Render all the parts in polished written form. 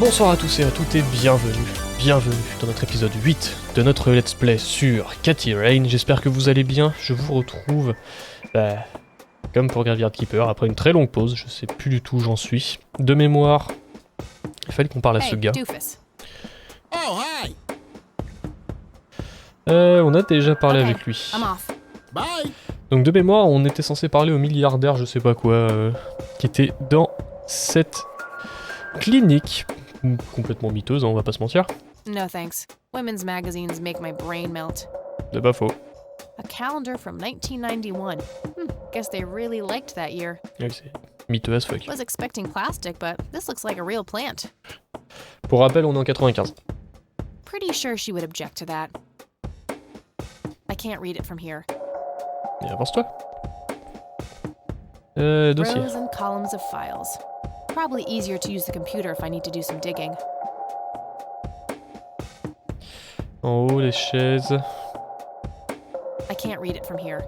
Bonsoir à tous et à toutes et bienvenue dans notre épisode 8 de notre let's play sur Katherine. J'espère que vous allez bien, je vous retrouve comme pour Graveyard Keeper après une très longue pause, je sais plus du tout où j'en suis. De mémoire, il fallait qu'on parle à ce gars. Oh, hi. On a déjà parlé avec lui. Bye. Donc de mémoire, on était censé parler au milliardaire je sais pas quoi, qui était dans cette clinique. Complètement miteuse, hein, on va pas se mentir. No thanks. Women's magazines make my brain melt. C'est pas faux. A calendar from 1991. Guess they really liked that year. Ouais, c'est miteux as fuck. Was expecting plastic, but this looks like a real plant. Pour rappel, on est en 95. Pretty sure she would object to that. I can't read it from here. Et avance-toi. Dossier. Rows and columns of files. Probably easier to use the computer if I need to do some digging. En haut, les chaises. I can't read it from here.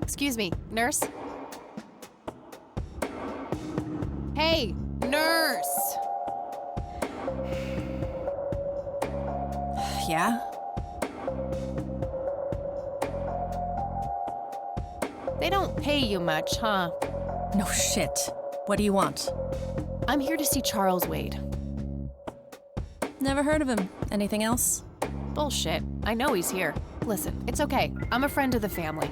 Excuse me, nurse? Hey, nurse! Yeah? They don't pay you much, huh? No shit. What do you want? I'm here to see Charles Wade. Never heard of him. Anything else? Bullshit. I know he's here. Listen, it's okay. I'm a friend of the family.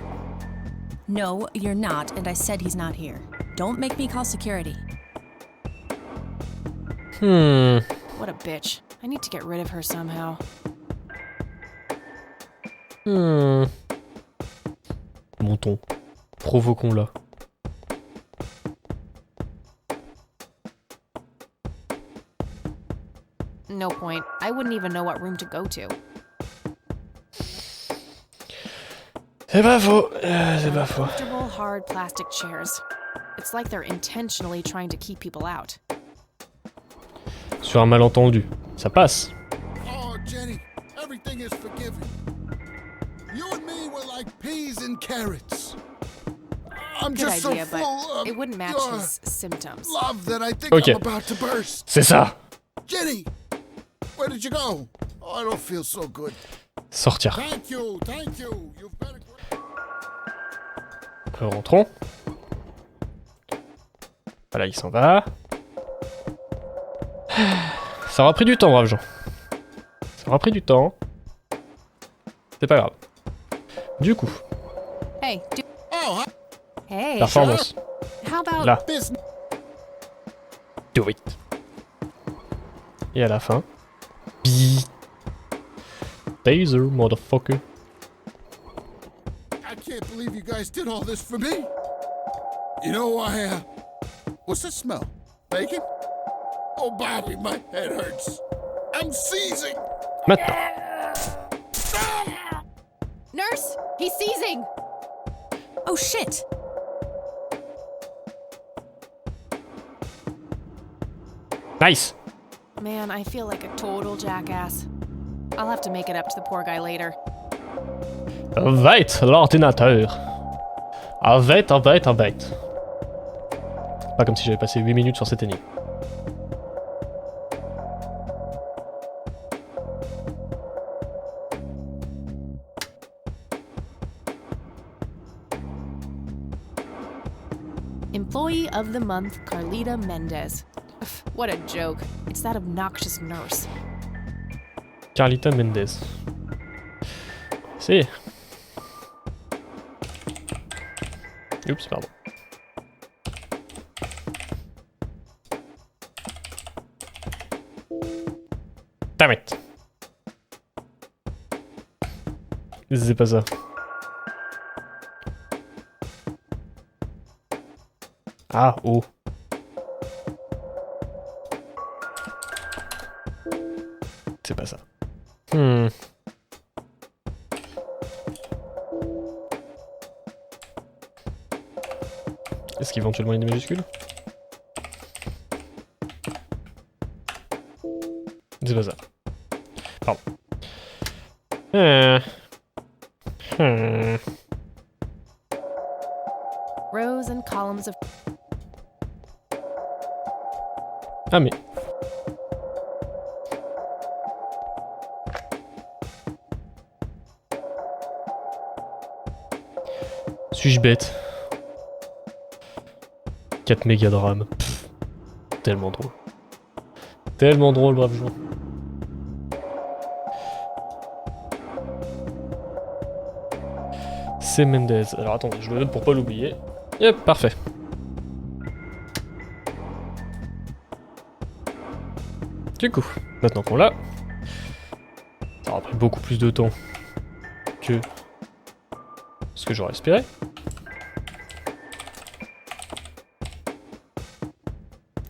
No, you're not, and I said he's not here. Don't make me call security. What a bitch. I need to get rid of her somehow. Montons. Provoquons-la. No point. I wouldn't even know what room to go to. C'est pas faux. C'est pas faux. Comfortable, hard plastic chairs. It's like they're intentionally trying to keep people out. Sur un malentendu. Ça passe. Oh, Jenny, everything is forgiven. You and me were like peas and carrots. I'm Good just idea, so but full of it wouldn't match your his symptoms. love that I think Okay. I'm about to burst. C'est ça. Jenny, where did you go? Oh, I don't feel so good. Sortir. Thank you, thank you. You've been a great... Rentrons. Voilà, il s'en va. Ça aura pris du temps, braves gens. Ça aura pris du temps. C'est pas grave. Du coup, Hey, Oh, hi. hey. performance. How about Là, Business. do it. Et à la fin. Bi. Taser, motherfucker. I can't believe you guys did all this for me. You know, what's that smell? Bacon? Oh, Bobby, my head hurts. I'm seizing. Maintenant. Nurse? He's seizing! Oh shit! Nice. Man, I feel like a total jackass. I'll have to make it up to the poor guy later. Arrête l'ordinateur. Arrête. Pas comme si j'avais passé 8 minutes sur cette énigme. Employee of the month, Carlita Mendez. What a joke. It's that obnoxious nurse. Carlita Mendez. C'est... Oups, pardon. Damn it. C'est pas ça. Ah, oh. C'est pas ça. Est-ce qu'éventuellement il y a des majuscules? C'est pas ça. Pardon. Rows and columns of... Ah mais... Suis-je bête? 4 mégadrames. Pff, tellement drôle. Tellement drôle, brave joueur. C'est Mendez. Alors attendez, je le note pour pas l'oublier. Yep, parfait. Du coup, maintenant qu'on l'a, ça aura pris beaucoup plus de temps que ce que j'aurais espéré.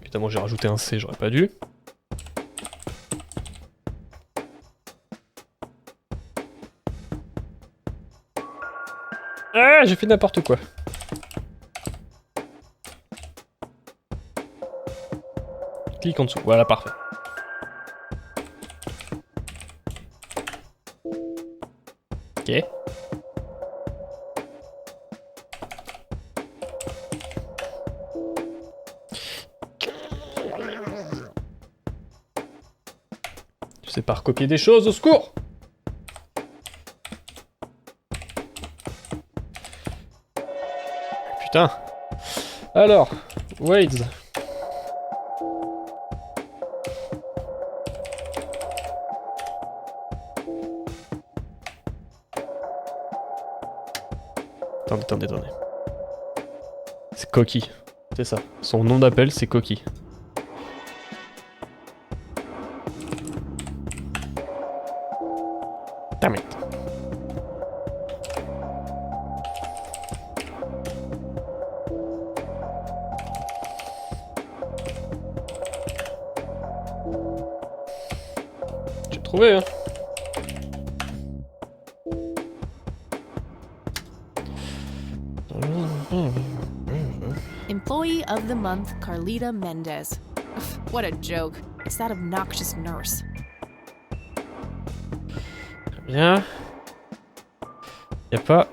Évidemment, j'ai rajouté un C, j'aurais pas dû. Ah, j'ai fait n'importe quoi. Clique en dessous, voilà, parfait. Ok. Je sais pas recopier des choses, au secours! Putain. Alors, Wades. Attendez. C'est Coquille. C'est ça. Son nom d'appel, c'est Coquille. Damn it. J'ai trouvé, hein. Employee of the month, Carlita Mendez. What a joke. It's that obnoxious nurse. Très bien. Y a pas...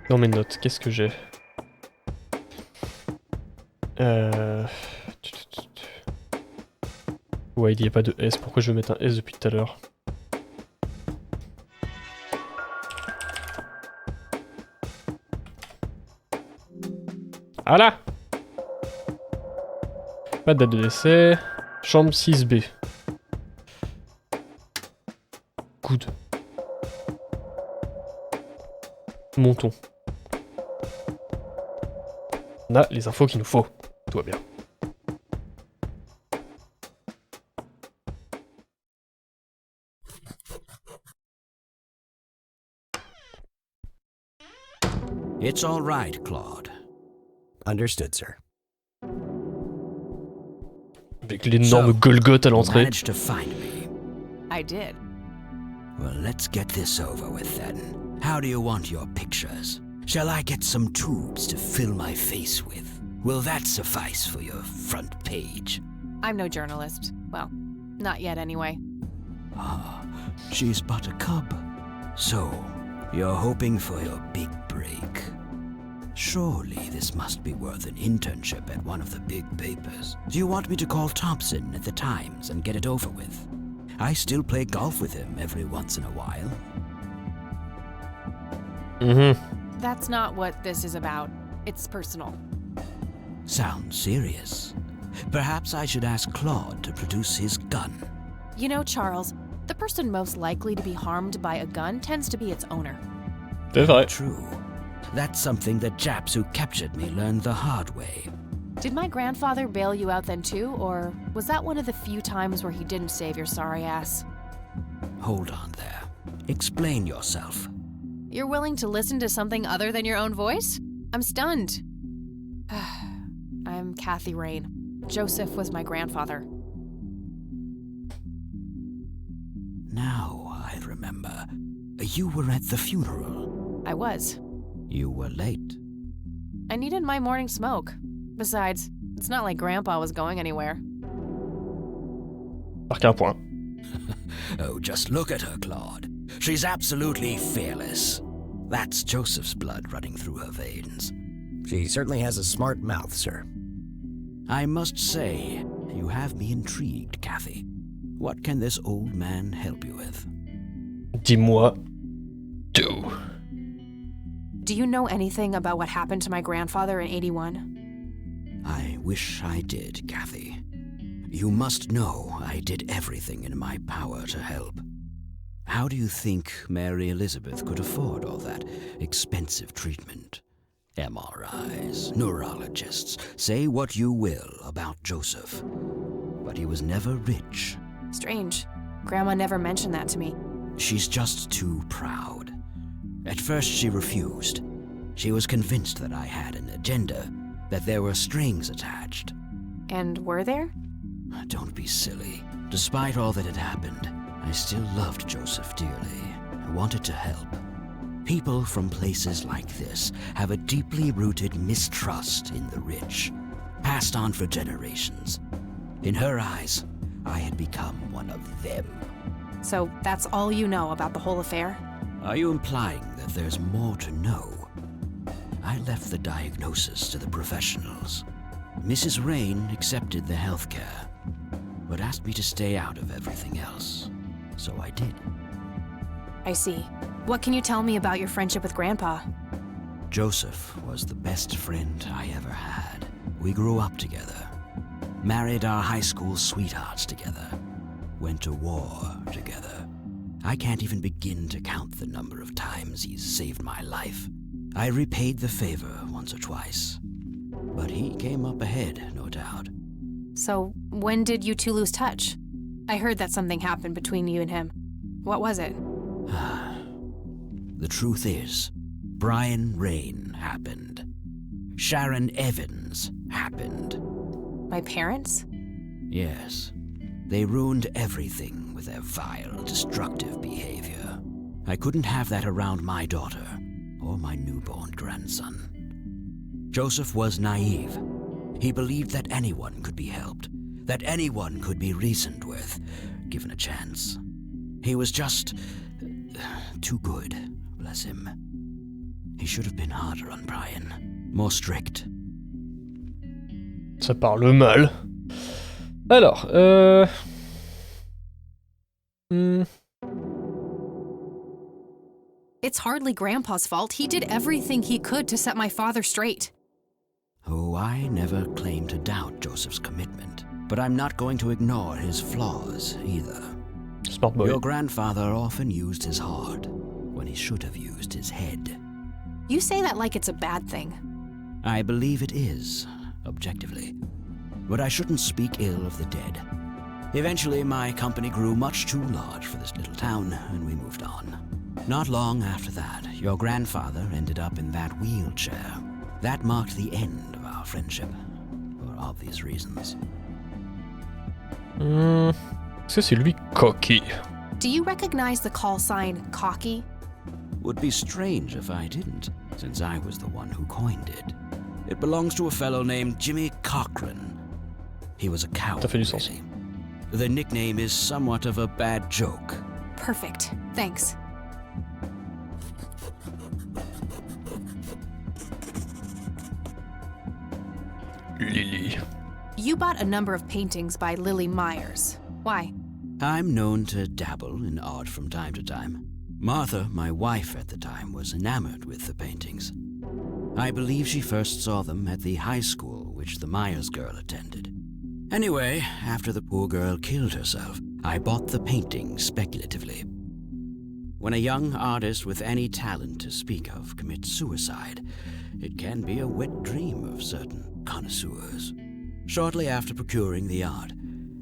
Dans mes notes, qu'est-ce que j'ai? Ouais, il n'y a pas de S. Pourquoi je vais mettre un S depuis tout à l'heure? Ah là! Pas de date de décès. Chambre 6B. Good. Montons. On a les infos qu'il nous faut. Tout va bien. It's all right, Claude. Understood, sir. Avec l'énorme Golgoth à l'entrée. Managed to find me. I did. Well, let's get this over with then. How do you want your pictures? Shall I get some tubes to fill my face with? Will that suffice for your front page? I'm no journalist. Well, not yet anyway. Ah, she's but a cub. So, you're hoping for your big break. Surely this must be worth an internship at one of the big papers. Do you want me to call Thompson at the Times and get it over with? I still play golf with him every once in a while. That's not what this is about. It's personal. Sounds serious. Perhaps I should ask Claude to produce his gun. You know, Charles, the person most likely to be harmed by a gun tends to be its owner. C'est vrai. True. That's something the Japs who captured me learned the hard way. Did my grandfather bail you out then too, or was that one of the few times where he didn't save your sorry ass? Hold on there. Explain yourself. You're willing to listen to something other than your own voice? I'm stunned. I'm Kathy Rain. Joseph was my grandfather. Now I remember. You were at the funeral. I was. You were late. I needed my morning smoke. Besides, it's not like Grandpa was going anywhere. Marque un point. Oh, just look at her, Claude. She's absolutely fearless. That's Joseph's blood running through her veins. She certainly has a smart mouth, sir. I must say, you have me intrigued, Kathy. What can this old man help you with? Dis-moi tout. Do you know anything about what happened to my grandfather in 81? I wish I did, Kathy. You must know I did everything in my power to help. How do you think Mary Elizabeth could afford all that expensive treatment? MRIs, neurologists, say what you will about Joseph, but he was never rich. Strange. Grandma never mentioned that to me. She's just too proud. At first she refused. She was convinced that I had an agenda, that there were strings attached. And were there? Don't be silly. Despite all that had happened, I still loved Joseph dearly. I wanted to help. People from places like this have a deeply rooted mistrust in the rich, passed on for generations. In her eyes, I had become one of them. So that's all you know about the whole affair? Are you implying that there's more to know? I left the diagnosis to the professionals. Mrs. Rain accepted the health care, but asked me to stay out of everything else. So I did. I see. What can you tell me about your friendship with Grandpa? Joseph was the best friend I ever had. We grew up together, married our high school sweethearts together, went to war together. I can't even begin to count the number of times he's saved my life. I repaid the favor once or twice, but he came up ahead, no doubt. So, when did you two lose touch? I heard that something happened between you and him. What was it? The truth is, Brian Rain happened. Sharon Evans happened. My parents? Yes. They ruined everything with their vile, destructive behavior. I couldn't have that around my daughter or my newborn grandson. Joseph was naive. He believed that anyone could be helped, that anyone could be reasoned with, given a chance. He was just too good, bless him. He should have been harder on Brian, more strict. Ça parle mal. Alors, It's hardly Grandpa's fault. He did everything he could to set my father straight. Oh, I never claimed to doubt Joseph's commitment, but I'm not going to ignore his flaws either. Smart boy. Your grandfather often used his heart when he should have used his head. You say that like it's a bad thing. I believe it is, objectively. But I shouldn't speak ill of the dead. Eventually, my company grew much too large for this little town, and we moved on. Not long after that, your grandfather ended up in that wheelchair. That marked the end of our friendship, for obvious reasons. Est-ce que c'est lui coquille? Do you recognize the call sign Cocky? Would be strange if I didn't, since I was the one who coined it. It belongs to a fellow named Jimmy Cochran. He was a coward, Ça fait du sens. really. The nickname is somewhat of a bad joke. Perfect. Thanks. Lily. You bought a number of paintings by Lily Myers. Why? I'm known to dabble in art from time to time. Martha, my wife at the time, was enamored with the paintings. I believe she first saw them at the high school which the Myers girl attended. Anyway, after the poor girl killed herself, I bought the paintings speculatively. When a young artist with any talent to speak of commits suicide, it can be a wet dream of certain connoisseurs. Shortly after procuring the art,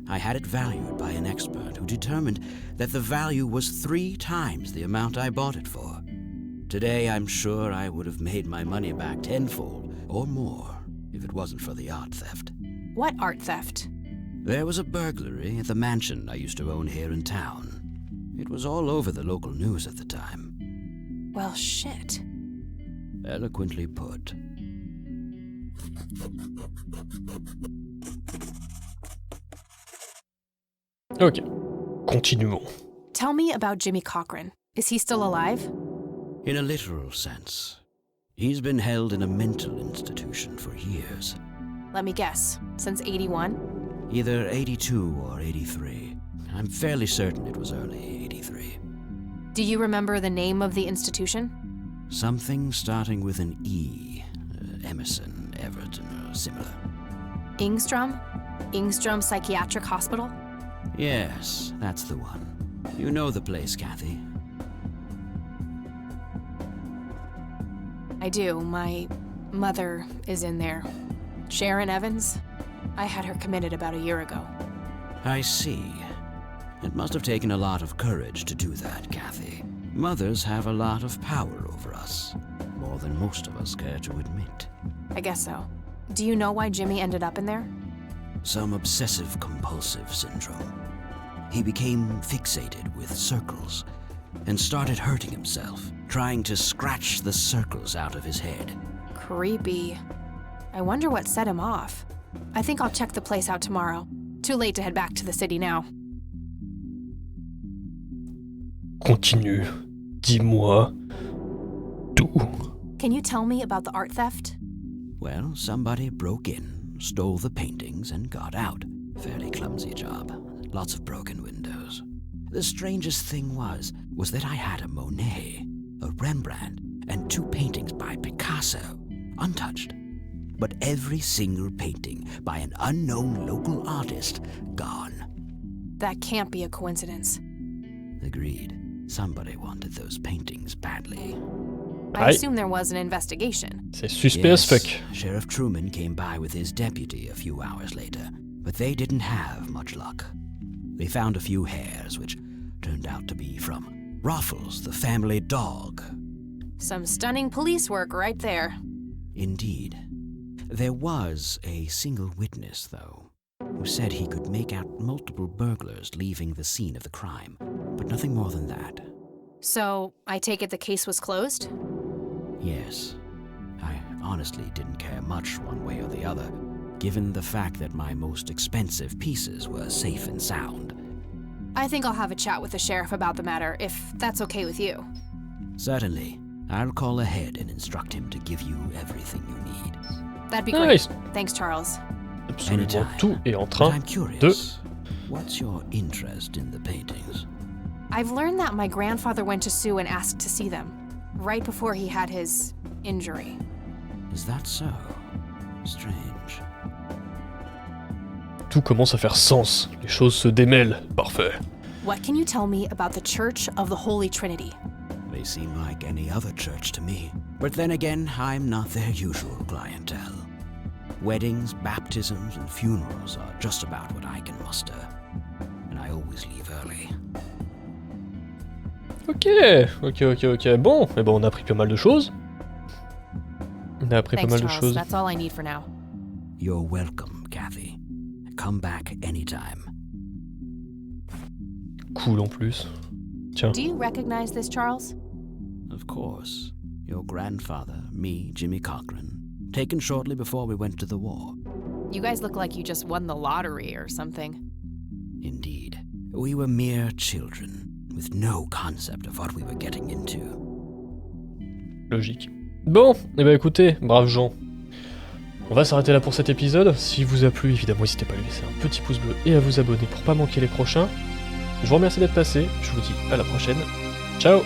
I had it valued by an expert who determined that the value was 3 times the amount I bought it for. Today, I'm sure I would have made my money back tenfold or more if it wasn't for the art theft. What art theft? There was a burglary at the mansion I used to own here in town. It was all over the local news at the time. Well, shit. Eloquently put. Ok. Continuons. Tell me about Jimmy Cochran. Is he still alive? In a literal sense, he's been held in a mental institution for years. Let me guess. Since 81? Either 82 or 83. I'm fairly certain it was early 83. Do you remember the name of the institution? Something starting with an E. Emerson, Everton, or similar. Ingstrom? Ingstrom Psychiatric Hospital? Yes, that's the one. You know the place, Kathy. I do. My mother is in there. Sharon Evans? I had her committed about a year ago. I see. It must have taken a lot of courage to do that, Kathy. Mothers have a lot of power over us. More than most of us care to admit. I guess so. Do you know why Jimmy ended up in there? Some obsessive-compulsive syndrome. He became fixated with circles and started hurting himself, trying to scratch the circles out of his head. Creepy. I wonder what set him off. I think I'll check the place out tomorrow. Too late to head back to the city now. Continue. Dis-moi tout. Can you tell me about the art theft? Well, somebody broke in, stole the paintings, and got out. Fairly clumsy job. Lots of broken windows. The strangest thing was that I had a Monet, a Rembrandt, and 2 paintings by Picasso, untouched. But every single painting by an unknown local artist, gone. That can't be a coincidence. Agreed. Somebody wanted those paintings badly. I assume there was an investigation. C'est suspect as fuck. Sheriff Truman came by with his deputy a few hours later, but they didn't have much luck. They found a few hairs, which turned out to be from Ruffles, the family dog. Some stunning police work right there. Indeed. There was a single witness, though, who said he could make out multiple burglars leaving the scene of the crime, but nothing more than that. So, I take it the case was closed? Yes. I honestly didn't care much one way or the other, given the fact that my most expensive pieces were safe and sound. I think I'll have a chat with the sheriff about the matter, if that's okay with you. Certainly. I'll call ahead and instruct him to give you everything you need. That'd be Nice. great. Thanks, Charles. Absolument Anytime. tout est en But train I'm de... curious, what's your interest in the paintings? I've learned that my grandfather went to Sue and asked to see them, right before he had his injury. Is that so? Strange. Tout commence à faire sens. Les choses se démêlent. Parfait. What can you tell me about the Church of the Holy Trinity? They seem like any other church to me. But then again, I'm not their usual clientele. Weddings, baptisms, and funerals are just about what I can muster. And I always leave early. Ok. Bon, mais bon, on a appris pas mal de choses. On a appris Thanks, pas mal de Charles. choses. That's all I need for now. You're welcome, Kathy. Come back anytime. Cool en plus. Tiens. Do you recognize this, Charles? Of course. Your grandfather, me, Jimmy Cochran, taken shortly before we went to the war. You guys look like you just won the lottery or something. Indeed. We were mere children, with no concept of what we were getting into. Logique. Bon, et bah écoutez, braves gens. On va s'arrêter là pour cet épisode. S'il vous a plu, évidemment, n'hésitez pas à lui laisser un petit pouce bleu et à vous abonner pour pas manquer les prochains. Je vous remercie d'être passé, je vous dis à la prochaine. Ciao!